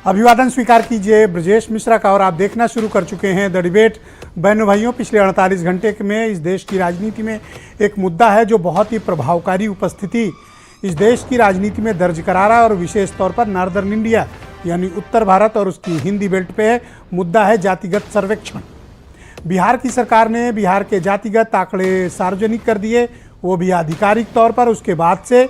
अभिवादन स्वीकार कीजिए ब्रजेश मिश्रा का। और आप देखना शुरू कर चुके हैं द डिबेट। बहनों भाइयों, पिछले 48 घंटे में इस देश की राजनीति में एक मुद्दा है जो बहुत ही प्रभावकारी उपस्थिति इस देश की राजनीति में दर्ज करा रहा है, और विशेष तौर पर नॉर्दर्न इंडिया यानी उत्तर भारत और उसकी हिंदी बेल्ट पे है। मुद्दा है जातिगत सर्वेक्षण। बिहार की सरकार ने बिहार के जातिगत आंकड़े सार्वजनिक कर दिए, वो भी आधिकारिक तौर पर। उसके बाद से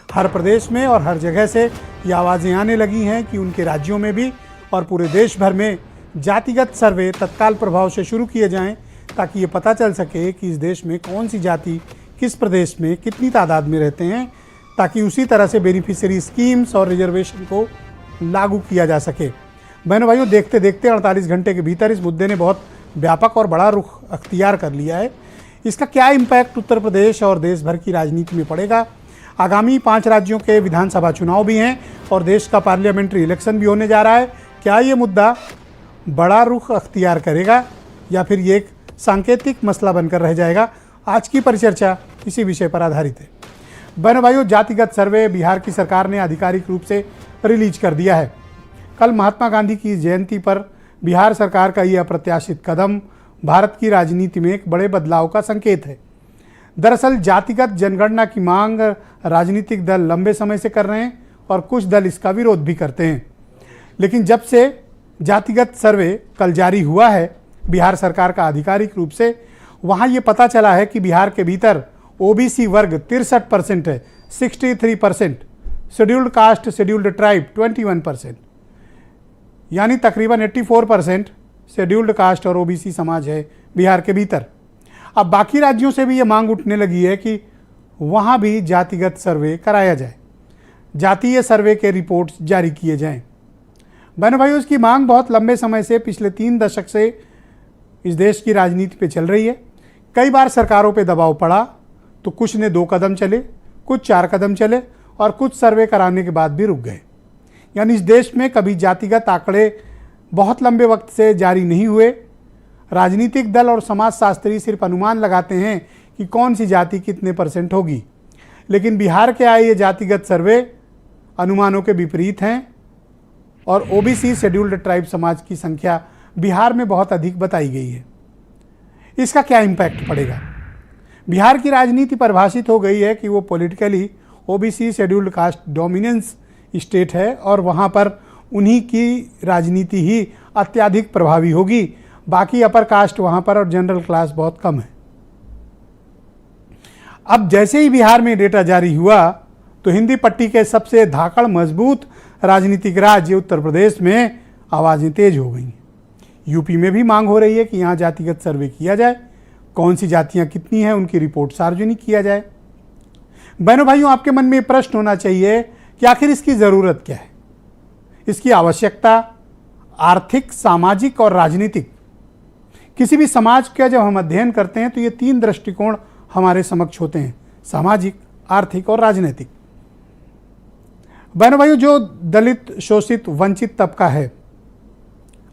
हर प्रदेश में और हर जगह से ये आवाज़ें आने लगी हैं कि उनके राज्यों में भी और पूरे देश भर में जातिगत सर्वे तत्काल प्रभाव से शुरू किए जाएं, ताकि ये पता चल सके कि इस देश में कौन सी जाति किस प्रदेश में कितनी तादाद में रहते हैं, ताकि उसी तरह से बेनिफिशियरी स्कीम्स और रिजर्वेशन को लागू किया जा सके। बहनों भाइयों, देखते देखते 48 घंटे के भीतर इस मुद्दे ने बहुत व्यापक और बड़ा रुख अख्तियार कर लिया है। इसका क्या इम्पैक्ट उत्तर प्रदेश और देश भर की राजनीति में पड़ेगा? आगामी 5 राज्यों के विधानसभा चुनाव भी हैं और देश का पार्लियामेंट्री इलेक्शन भी होने जा रहा है। क्या ये मुद्दा बड़ा रुख अख्तियार करेगा या फिर ये एक सांकेतिक मसला बनकर रह जाएगा? आज की परिचर्चा इसी विषय पर आधारित है। बहनों भाइयों, जातिगत सर्वे बिहार की सरकार ने आधिकारिक रूप से रिलीज कर दिया है। कल महात्मा गांधी की जयंती पर बिहार सरकार का यह अप्रत्याशित कदम भारत की राजनीति में एक बड़े बदलाव का संकेत है। दरअसल जातिगत जनगणना की मांग राजनीतिक दल लंबे समय से कर रहे हैं और कुछ दल इसका विरोध भी करते हैं। लेकिन जब से जातिगत सर्वे कल जारी हुआ है बिहार सरकार का आधिकारिक रूप से, वहाँ ये पता चला है कि बिहार के भीतर ओबीसी वर्ग 63% है, 63%, शेड्यूल्ड कास्ट शेड्यूल्ड ट्राइब 21%, यानी तकरीबन 84% शेड्यूल्ड कास्ट और ओबीसी समाज है बिहार के भीतर। अब बाकी राज्यों से भी ये मांग उठने लगी है कि वहाँ भी जातिगत सर्वे कराया जाए, जातीय सर्वे के रिपोर्ट्स जारी किए जाएं। बहनों भाइयों, इसकी मांग बहुत लंबे समय से, पिछले 3 दशक से इस देश की राजनीति पे चल रही है। कई बार सरकारों पे दबाव पड़ा तो कुछ ने 2 कदम चले, कुछ 4 कदम चले और कुछ सर्वे कराने के बाद भी रुक गए। यानी इस देश में कभी जातिगत आंकड़े बहुत लंबे वक्त से जारी नहीं हुए। राजनीतिक दल और समाजशास्त्री सिर्फ अनुमान लगाते हैं कि कौन सी जाति कितने % होगी, लेकिन बिहार के आए ये जातिगत सर्वे अनुमानों के विपरीत हैं और ओबीसी शेड्यूल्ड ट्राइब समाज की संख्या बिहार में बहुत अधिक बताई गई है। इसका क्या इम्पैक्ट पड़ेगा? बिहार की राजनीति परिभाषित हो गई है कि वो politically OBC scheduled caste dominance state है और वहाँ पर उन्हीं की राजनीति ही अत्यधिक प्रभावी होगी। बाकी अपर कास्ट वहाँ पर और जनरल क्लास बहुत कम है। अब जैसे ही बिहार में डेटा जारी हुआ तो हिंदी पट्टी के सबसे धाकड़ मजबूत राजनीतिक राज्य उत्तर प्रदेश में आवाज़ें तेज हो गई। यूपी में भी मांग हो रही है कि यहाँ जातिगत सर्वे किया जाए, कौन सी जातियाँ कितनी हैं उनकी रिपोर्ट सार्वजनिक किया जाए। बहनों भाइयों, आपके मन में प्रश्न होना चाहिए कि आखिर इसकी ज़रूरत क्या है, इसकी आवश्यकता आर्थिक, सामाजिक और राजनीतिक। किसी भी समाज का जब हम अध्ययन करते हैं तो ये 3 दृष्टिकोण हमारे समक्ष होते हैं, सामाजिक, आर्थिक और राजनीतिक। बहनों भाइयों, जो दलित, शोषित, वंचित तबका है,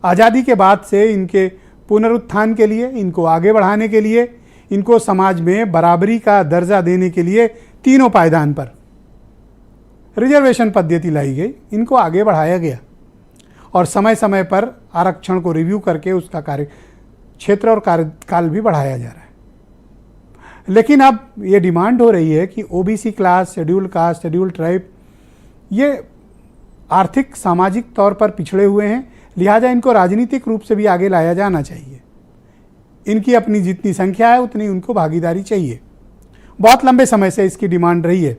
आज़ादी के बाद से इनके पुनरुत्थान के लिए, इनको आगे बढ़ाने के लिए, इनको समाज में बराबरी का दर्जा देने के लिए तीनों पायदान पर रिजर्वेशन पद्धति लाई गई, इनको आगे बढ़ाया गया और समय समय पर आरक्षण को रिव्यू करके उसका कार्य क्षेत्र और कार्यकाल भी बढ़ाया जा रहा है। लेकिन अब ये डिमांड हो रही है कि OBC class, scheduled caste, scheduled tribe ये आर्थिक, सामाजिक तौर पर पिछड़े हुए हैं, लिहाजा इनको राजनीतिक रूप से भी आगे लाया जाना चाहिए। इनकी अपनी जितनी संख्या है उतनी उनको भागीदारी चाहिए। बहुत लंबे समय से इसकी डिमांड रही है।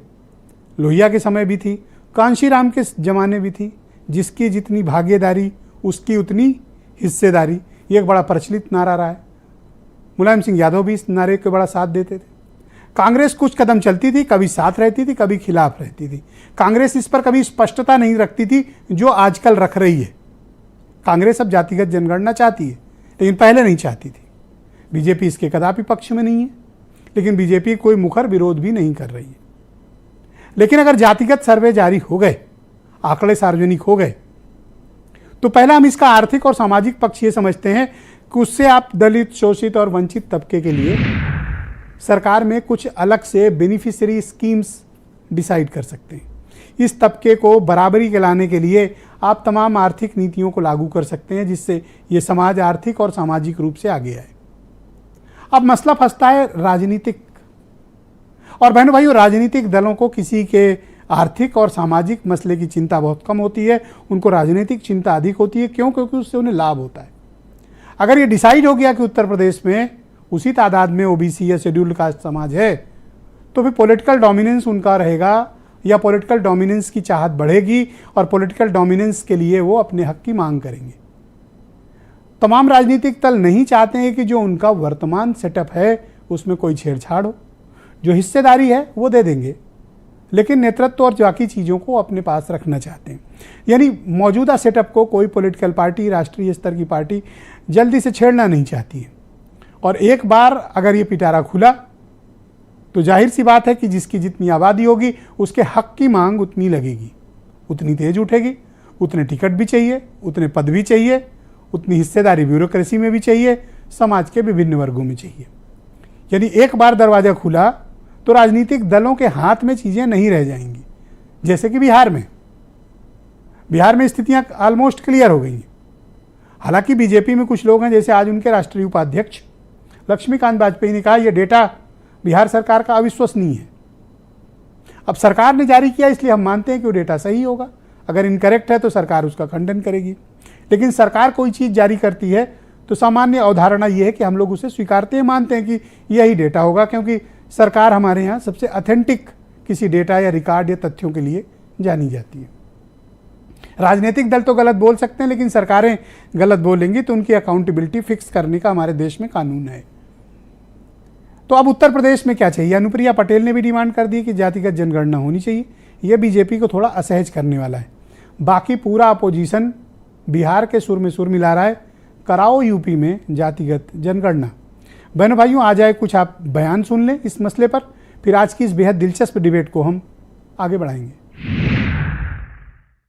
लोहिया के समय भी थी, कांशीराम के ज़माने भी थी। जिसकी जितनी भागीदारी उसकी उतनी हिस्सेदारी, ये एक बड़ा प्रचलित नारा रहा है। मुलायम सिंह यादव भी इस नारे के बड़ा साथ देते थे। कांग्रेस कुछ कदम चलती थी, कभी साथ रहती थी, कभी खिलाफ रहती थी। कांग्रेस इस पर कभी स्पष्टता नहीं रखती थी जो आजकल रख रही है। कांग्रेस अब जातिगत जनगणना चाहती है, लेकिन पहले नहीं चाहती थी। बीजेपी इसके कदापि पक्ष में नहीं है, लेकिन बीजेपी कोई मुखर विरोध भी नहीं कर रही है। लेकिन अगर जातिगत सर्वे जारी हो गए, आंकड़े सार्वजनिक हो गए, तो पहला हम इसका आर्थिक और सामाजिक पक्ष ये समझते हैं कि उससे आप दलित, शोषित और वंचित तबके के लिए सरकार में कुछ अलग से बेनिफिशियरी स्कीम्स डिसाइड कर सकते हैं। इस तबके को बराबरी के लाने के लिए आप तमाम आर्थिक नीतियों को लागू कर सकते हैं जिससे ये समाज आर्थिक और सामाजिक रूप से आगे आए। अब मसला फंसता है राजनीतिक, और बहनों भाइयों, राजनीतिक दलों को किसी के आर्थिक और सामाजिक मसले की चिंता बहुत कम होती है, उनको राजनीतिक चिंता अधिक होती है। क्यों? क्योंकि उससे उन्हें लाभ होता है। अगर ये डिसाइड हो गया कि उत्तर प्रदेश में उसी तादाद में ओबीसी या शेड्यूल्ड कास्ट समाज है, तो फिर पॉलिटिकल डोमिनेंस उनका रहेगा या पॉलिटिकल डोमिनेंस की चाहत बढ़ेगी और पॉलिटिकल डोमिनेंस के लिए वो अपने हक की मांग करेंगे। तमाम राजनीतिक दल नहीं चाहते हैं कि जो उनका वर्तमान सेटअप है उसमें कोई छेड़छाड़ हो। जो हिस्सेदारी है वो दे देंगे, लेकिन नेतृत्व और बाकी चीज़ों को अपने पास रखना चाहते हैं। यानी मौजूदा सेटअप को कोई पॉलिटिकल पार्टी, राष्ट्रीय स्तर की पार्टी जल्दी से छेड़ना नहीं चाहती है। और एक बार अगर ये पिटारा खुला तो जाहिर सी बात है कि जिसकी जितनी आबादी होगी उसके हक की मांग उतनी लगेगी, उतनी तेज उठेगी। उतने टिकट भी चाहिए, उतने पद भी चाहिए, उतनी हिस्सेदारी ब्यूरोक्रेसी में भी चाहिए, समाज के विभिन्न वर्गों में चाहिए। यानी एक बार दरवाज़ा खुला तो राजनीतिक दलों के हाथ में चीज़ें नहीं रह जाएंगी। जैसे कि बिहार में स्थितियां ऑलमोस्ट क्लियर हो गई हैं। हालांकि बीजेपी में कुछ लोग हैं, जैसे आज उनके राष्ट्रीय उपाध्यक्ष लक्ष्मीकांत वाजपेयी ने कहा यह डेटा बिहार सरकार का अविश्वसनीय है। अब सरकार ने जारी किया इसलिए हम मानते हैं कि वो डेटा सही होगा, अगर इनकरेक्ट है तो सरकार उसका खंडन करेगी। लेकिन सरकार कोई चीज़ जारी करती है तो सामान्य अवधारणा ये है कि हम लोग उसे स्वीकारते हैं, मानते हैं कि यही डेटा होगा, क्योंकि सरकार हमारे यहाँ सबसे ऑथेंटिक किसी डेटा या रिकॉर्ड या तथ्यों के लिए जानी जाती है। राजनीतिक दल तो गलत बोल सकते हैं, लेकिन सरकारें गलत बोलेंगी तो उनकी अकाउंटेबिलिटी फिक्स करने का हमारे देश में कानून है। तो अब उत्तर प्रदेश में क्या चाहिए? अनुप्रिया पटेल ने भी डिमांड कर दी कि जातिगत जनगणना होनी चाहिए। यह बीजेपी को थोड़ा असहज करने वाला है। बाकी पूरा अपोजिशन बिहार के सुर में सुर मिला रहा है, कराओ यूपी में जातिगत जनगणना। बहनों भाइयों, आ जाए कुछ आप बयान सुन लें इस मसले पर, फिर आज की इस बेहद दिलचस्प डिबेट को हम आगे बढ़ाएंगे।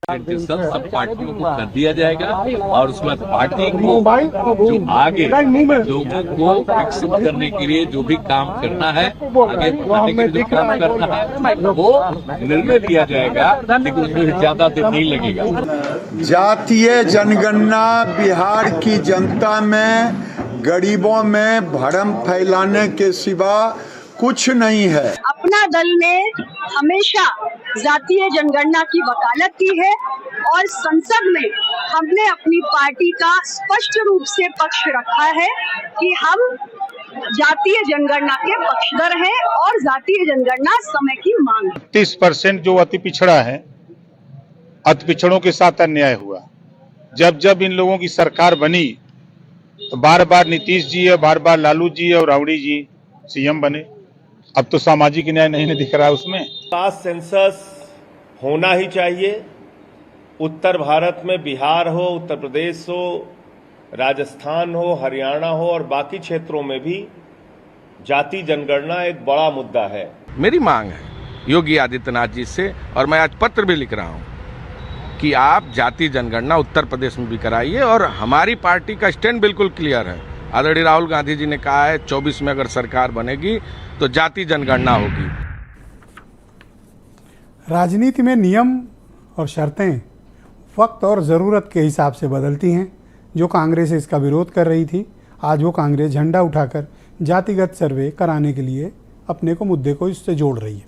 सब पार्टियों को कर दिया जाएगा और उसके बाद पार्टी को जो आगे लोगों को विकसित करने के लिए जो भी काम करना है, आगे बढ़ाने के लिए जो काम करना है वो निर्णय लिया जाएगा, लेकिन उसमें ज्यादा देर नहीं लगेगा। जातीय जनगणना बिहार की जनता में, गरीबों में भ्रम फैलाने के सिवा कुछ नहीं है। अपना दल ने हमेशा जातीय जनगणना की वकालत की है और संसद में हमने अपनी पार्टी का स्पष्ट रूप से पक्ष रखा है कि हम जातीय जनगणना के पक्षधर हैं और जातीय जनगणना समय की मांग है। 30% जो अति पिछड़ा है, अति पिछड़ों के साथ अन्याय हुआ। जब जब इन लोगों की सरकार बनी तो बार बार नीतीश जी और बार बार लालू जी और रावड़ी जी सीएम बने। अब तो सामाजिक न्याय नहीं दिख रहा है उसमें। कास्ट सेंसस होना ही चाहिए। उत्तर भारत में बिहार हो, उत्तर प्रदेश हो, राजस्थान हो, हरियाणा हो और बाकी क्षेत्रों में भी जाति जनगणना एक बड़ा मुद्दा है। मेरी मांग है योगी आदित्यनाथ जी से, और मैं आज पत्र भी लिख रहा हूं कि आप जाति जनगणना उत्तर प्रदेश में भी कराइए। और हमारी पार्टी का स्टैंड बिल्कुल क्लियर है। आदरणीय राहुल गांधी जी ने कहा है 24 में अगर सरकार बनेगी तो जाति जनगणना होगी। राजनीति में नियम और शर्तें वक्त और ज़रूरत के हिसाब से बदलती हैं। जो कांग्रेस इसका विरोध कर रही थी, आज वो कांग्रेस झंडा उठाकर जातिगत सर्वे कराने के लिए अपने को मुद्दे को इससे जोड़ रही है।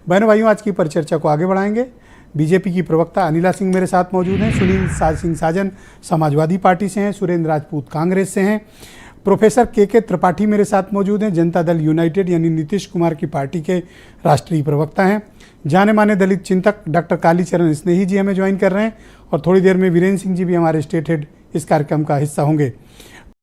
बहनों भाइयों, आज की परिचर्चा को आगे बढ़ाएंगे। बीजेपी की प्रवक्ता अनिला सिंह मेरे साथ मौजूद हैं, सुनील सिंह साजन समाजवादी पार्टी से हैं, सुरेंद्र राजपूत कांग्रेस से हैं, प्रोफेसर के त्रिपाठी मेरे साथ मौजूद हैं, जनता दल यूनाइटेड यानी नीतीश कुमार की पार्टी के राष्ट्रीय प्रवक्ता हैं, जाने माने दलित चिंतक डॉक्टर कालीचरण स्नेही जी हमें ज्वाइन कर रहे हैं, और थोड़ी देर में वीरेंद्र सिंह जी भी हमारे स्टेट हेड इस कार्यक्रम का हिस्सा होंगे।